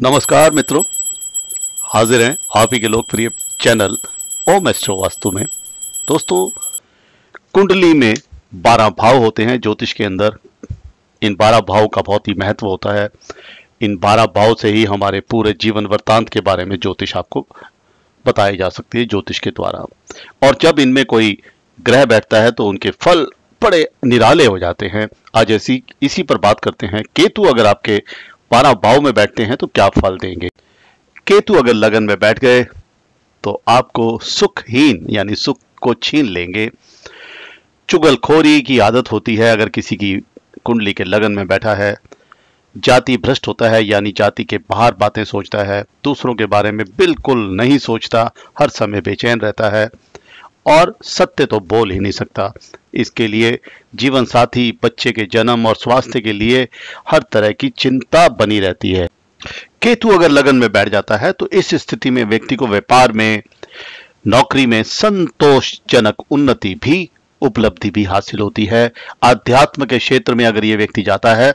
नमस्कार मित्रों, हाजिर हैं आप ही के लोकप्रिय चैनल ओम एस्ट्रो वास्तु में। दोस्तों, कुंडली में 12 भाव होते हैं ज्योतिष के अंदर। इन 12 भाव का बहुत ही महत्व होता है। इन 12 भाव से ही हमारे पूरे जीवन वृत्तांत के बारे में ज्योतिष आपको बताई जा सकती है ज्योतिष के द्वारा। और जब इनमें कोई ग्रह बैठता है तो उनके फल बड़े निराले हो जाते हैं। आज इसी पर बात करते हैं। केतु अगर आपके 12 भाव में बैठते हैं तो क्या फल देंगे। केतु अगर लगन में बैठ गए तो आपको सुखहीन यानी सुख को छीन लेंगे। चुगलखोरी की आदत होती है अगर किसी की कुंडली के लगन में बैठा है। जाति भ्रष्ट होता है यानी जाति के बाहर बातें सोचता है, दूसरों के बारे में बिल्कुल नहीं सोचता, हर समय बेचैन रहता है और सत्य तो बोल ही नहीं सकता। इसके लिए जीवन साथी, बच्चे के जन्म और स्वास्थ्य के लिए हर तरह की चिंता बनी रहती है। केतु अगर लगन में बैठ जाता है तो इस स्थिति में व्यक्ति को व्यापार में, नौकरी में संतोषजनक उन्नति भी, उपलब्धि भी हासिल होती है। आध्यात्म के क्षेत्र में अगर ये व्यक्ति जाता है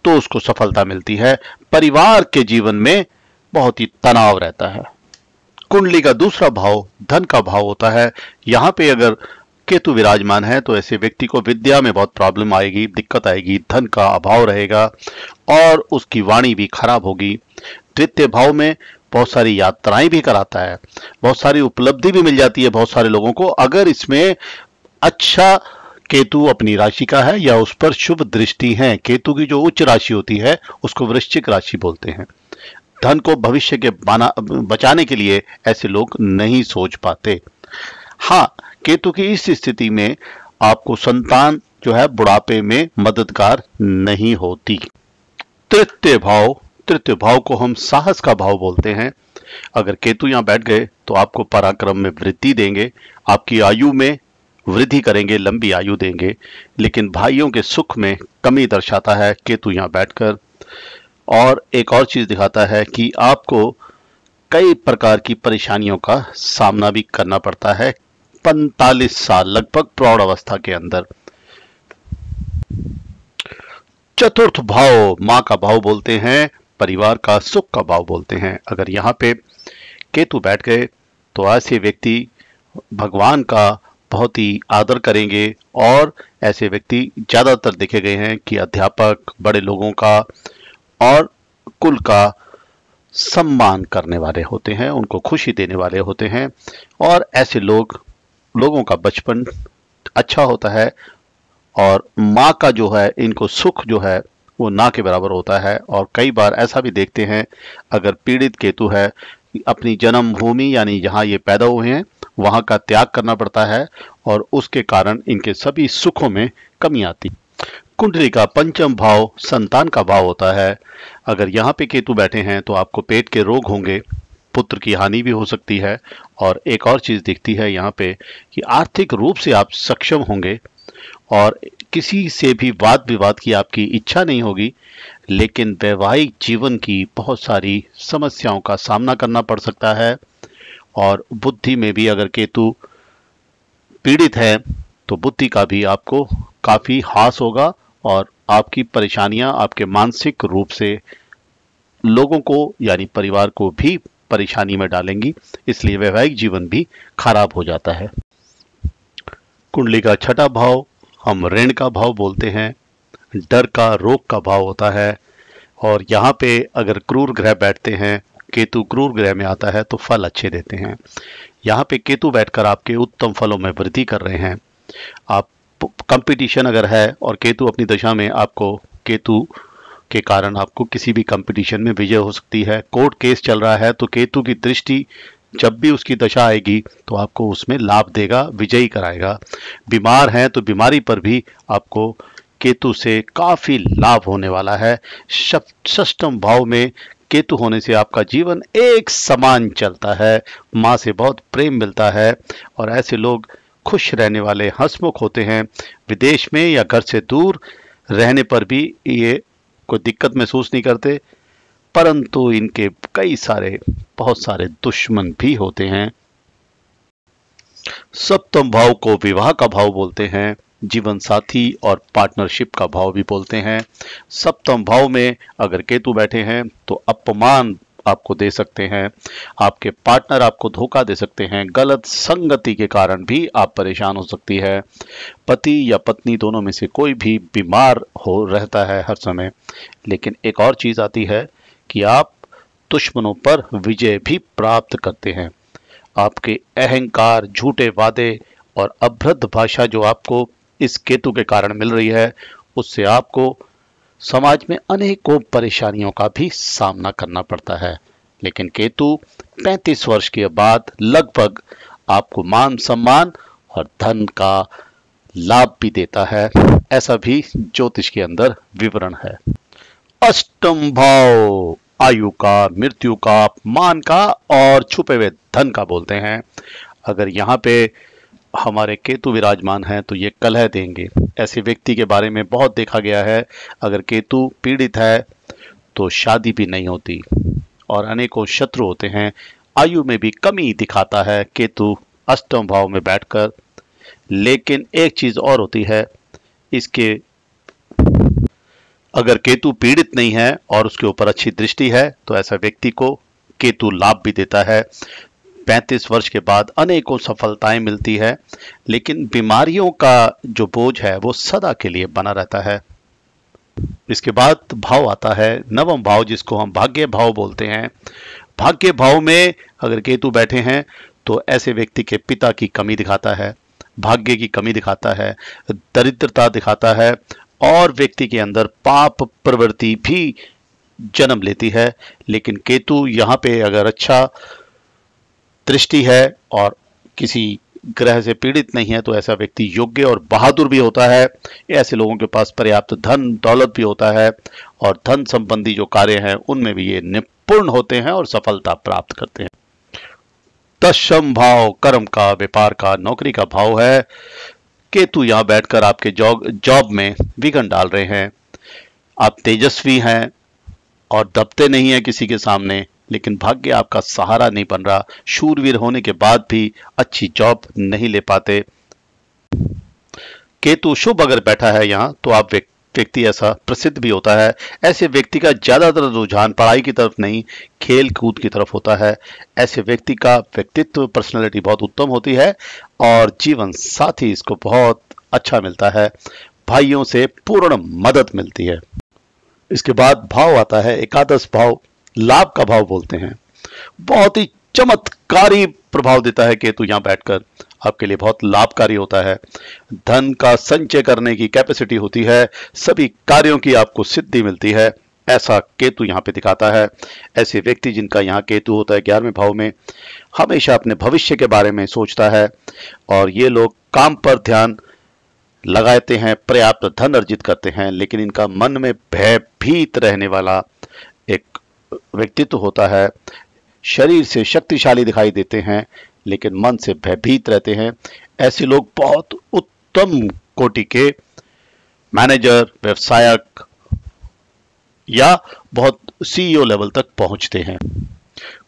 तो उसको सफलता मिलती है। परिवार के जीवन में बहुत ही तनाव रहता है। कुंडली का दूसरा भाव धन का भाव होता है। यहाँ पे अगर केतु विराजमान है तो ऐसे व्यक्ति को विद्या में बहुत प्रॉब्लम आएगी, दिक्कत आएगी, धन का अभाव रहेगा और उसकी वाणी भी खराब होगी। द्वितीय भाव में बहुत सारी यात्राएं भी कराता है, बहुत सारी उपलब्धि भी मिल जाती है बहुत सारे लोगों को अगर इसमें अच्छा केतु अपनी राशि का है या उस पर शुभ दृष्टि है। केतु की जो उच्च राशि होती है उसको वृश्चिक राशि बोलते हैं। धन को भविष्य के बचाने के लिए ऐसे लोग नहीं सोच पाते। हाँ, केतु की इस स्थिति में आपको संतान जो है बुढ़ापे में मददगार नहीं होती। तृतीय भाव को हम साहस का भाव बोलते हैं। अगर केतु यहां बैठ गए तो आपको पराक्रम में वृद्धि देंगे, आपकी आयु में वृद्धि करेंगे, लंबी आयु देंगे। लेकिन भाइयों के सुख में कमी दर्शाता है केतु यहां बैठकर। और एक और चीज दिखाता है कि आपको कई प्रकार की परेशानियों का सामना भी करना पड़ता है 45 साल लगभग प्रौढ़ अवस्था के अंदर। चतुर्थ भाव मां का भाव बोलते हैं, परिवार का सुख का भाव बोलते हैं। अगर यहां पे केतु बैठ गए तो ऐसे व्यक्ति भगवान का बहुत ही आदर करेंगे और ऐसे व्यक्ति ज्यादातर देखे गए हैं कि अध्यापक, बड़े लोगों का और कुल का सम्मान करने वाले होते हैं, उनको खुशी देने वाले होते हैं। और ऐसे लोगों का बचपन अच्छा होता है और माँ का जो है इनको सुख जो है वो ना के बराबर होता है। और कई बार ऐसा भी देखते हैं अगर पीड़ित केतु है, अपनी जन्मभूमि यानी जहाँ ये पैदा हुए हैं वहाँ का त्याग करना पड़ता है और उसके कारण इनके सभी सुखों में कमी आती। कुंडली का पंचम भाव संतान का भाव होता है। अगर यहाँ पे केतु बैठे हैं तो आपको पेट के रोग होंगे, पुत्र की हानि भी हो सकती है। और एक और चीज दिखती है यहाँ पे कि आर्थिक रूप से आप सक्षम होंगे और किसी से भी वाद विवाद की आपकी इच्छा नहीं होगी। लेकिन वैवाहिक जीवन की बहुत सारी समस्याओं का सामना करना पड़ सकता है। और बुद्धि में भी अगर केतु पीड़ित है तो बुद्धि का भी आपको काफी हास होगा और आपकी परेशानियां आपके मानसिक रूप से लोगों को यानी परिवार को भी परेशानी में डालेंगी, इसलिए वैवाहिक जीवन भी खराब हो जाता है। कुंडली का छठा भाव हम ऋण का भाव बोलते हैं, डर का, रोग का भाव होता है। और यहाँ पे अगर क्रूर ग्रह बैठते हैं, केतु क्रूर ग्रह में आता है तो फल अच्छे देते हैं। यहाँ पे केतु बैठकर आपके उत्तम फलों में वृद्धि कर रहे हैं। आप कंपटीशन अगर है और केतु अपनी दशा में, आपको केतु के कारण आपको किसी भी कंपटीशन में विजय हो सकती है। कोर्ट केस चल रहा है तो केतु की दृष्टि जब भी उसकी दशा आएगी तो आपको उसमें लाभ देगा, विजयी कराएगा। बीमार हैं तो बीमारी पर भी आपको केतु से काफी लाभ होने वाला है। षष्ठम भाव में केतु होने से आपका जीवन एक समान चलता है, माँ से बहुत प्रेम मिलता है और ऐसे लोग खुश रहने वाले, हंसमुख होते हैं। विदेश में या घर से दूर रहने पर भी ये कोई दिक्कत महसूस नहीं करते, परंतु इनके बहुत सारे दुश्मन भी होते हैं। सप्तम भाव को विवाह का भाव बोलते हैं। जीवन साथी और पार्टनरशिप का भाव भी बोलते हैं। सप्तम भाव में अगर केतु बैठे हैं तो अपमान आपको दे सकते हैं, आपके पार्टनर आपको धोखा दे सकते हैं, गलत संगति के कारण भी आप परेशान हो सकती है, पति या पत्नी दोनों में से कोई भी बीमार हो रहता है हर समय। लेकिन एक और चीज आती है कि आप दुश्मनों पर विजय भी प्राप्त करते हैं। आपके अहंकार, झूठे वादे और अभद्र भाषा जो आपको इस केतु के कारण मिल रही है, उससे आपको समाज में अनेकों परेशानियों का भी सामना करना पड़ता है। लेकिन केतु 35 वर्ष के बाद लगभग आपको मान सम्मान और धन का लाभ भी देता है, ऐसा भी ज्योतिष के अंदर विवरण है। अष्टम भाव आयु का, मृत्यु का, अपमान का और छुपे हुए धन का बोलते हैं। अगर यहाँ पे हमारे केतु विराजमान हैं तो ये कलह देंगे। ऐसे व्यक्ति के बारे में बहुत देखा गया है, अगर केतु पीड़ित है तो शादी भी नहीं होती और अनेकों शत्रु होते हैं। आयु में भी कमी दिखाता है केतु अष्टम भाव में बैठकर। लेकिन एक चीज और होती है इसके, अगर केतु पीड़ित नहीं है और उसके ऊपर अच्छी दृष्टि है तो ऐसा व्यक्ति को केतु लाभ भी देता है। 35 वर्ष के बाद अनेकों सफलताएं मिलती है, लेकिन बीमारियों का जो बोझ है वो सदा के लिए बना रहता है। इसके बाद भाव आता है नवम भाव, जिसको हम भाग्य भाव बोलते हैं। भाग्य भाव में अगर केतु बैठे हैं तो ऐसे व्यक्ति के पिता की कमी दिखाता है, भाग्य की कमी दिखाता है, दरिद्रता दिखाता है और व्यक्ति के अंदर पाप प्रवृत्ति भी जन्म लेती है। लेकिन केतु यहाँ पे अगर अच्छा दृष्टि है और किसी ग्रह से पीड़ित नहीं है तो ऐसा व्यक्ति योग्य और बहादुर भी होता है। ऐसे लोगों के पास पर्याप्त धन दौलत भी होता है और धन संबंधी जो कार्य हैं उनमें भी ये निपुण होते हैं और सफलता प्राप्त करते हैं। दशम भाव कर्म का, व्यापार का, नौकरी का भाव है। केतु यहाँ बैठकर आपके जॉब में विघ्न डाल रहे हैं। आप तेजस्वी हैं और दबते नहीं हैं किसी के सामने, लेकिन भाग्य आपका सहारा नहीं बन रहा। शूरवीर होने के बाद भी अच्छी जॉब नहीं ले पाते। केतु शुभ अगर बैठा है यहाँ तो आप व्यक्ति ऐसा प्रसिद्ध भी होता है। ऐसे व्यक्ति का ज्यादातर रुझान पढ़ाई की तरफ नहीं, खेल कूद की तरफ होता है। ऐसे व्यक्ति का व्यक्तित्व, पर्सनैलिटी बहुत उत्तम होती है और जीवन साथी इसको बहुत अच्छा मिलता है। भाइयों से पूर्ण मदद मिलती है। इसके बाद भाव आता है एकादश भाव, लाभ का भाव बोलते हैं। बहुत ही चमत्कारी प्रभाव देता है केतु यहाँ बैठकर, आपके लिए बहुत लाभकारी होता है। धन का संचय करने की कैपेसिटी होती है, सभी कार्यों की आपको सिद्धि मिलती है, ऐसा केतु यहाँ पे दिखाता है। ऐसे व्यक्ति जिनका यहाँ केतु होता है 11वें भाव में, हमेशा अपने भविष्य के बारे में सोचता है और ये लोग काम पर ध्यान लगाते हैं, पर्याप्त धन अर्जित करते हैं, लेकिन इनका मन में भयभीत रहने वाला एक व्यक्तित्व होता है। शरीर से शक्तिशाली दिखाई देते हैं लेकिन मन से भयभीत रहते हैं। ऐसे लोग बहुत उत्तम कोटि के मैनेजर, व्यवसायक या बहुत सीईओ लेवल तक पहुंचते हैं।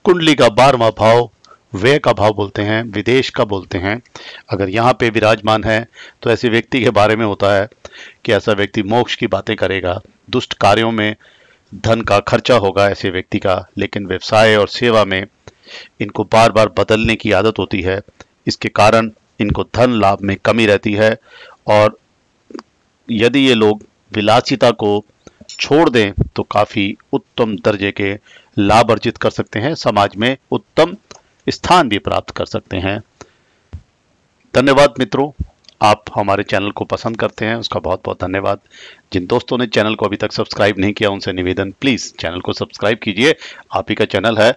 कुंडली का 12वां भाव व्यय का भाव बोलते हैं, विदेश का बोलते हैं। अगर यहाँ पे विराजमान है तो ऐसे व्यक्ति के बारे में होता है कि ऐसा व्यक्ति मोक्ष की बातें करेगा, दुष्ट कार्यों में धन का खर्चा होगा ऐसे व्यक्ति का, लेकिन व्यवसाय और सेवा में इनको बार बार बदलने की आदत होती है। इसके कारण इनको धन लाभ में कमी रहती है और यदि ये लोग विलासिता को छोड़ दें तो काफी उत्तम दर्जे के लाभ अर्जित कर सकते हैं, समाज में उत्तम स्थान भी प्राप्त कर सकते हैं। धन्यवाद मित्रों, आप हमारे चैनल को पसंद करते हैं उसका बहुत बहुत धन्यवाद। जिन दोस्तों ने चैनल को अभी तक सब्सक्राइब नहीं किया उनसे निवेदन, प्लीज चैनल को सब्सक्राइब कीजिए, आप ही का चैनल है।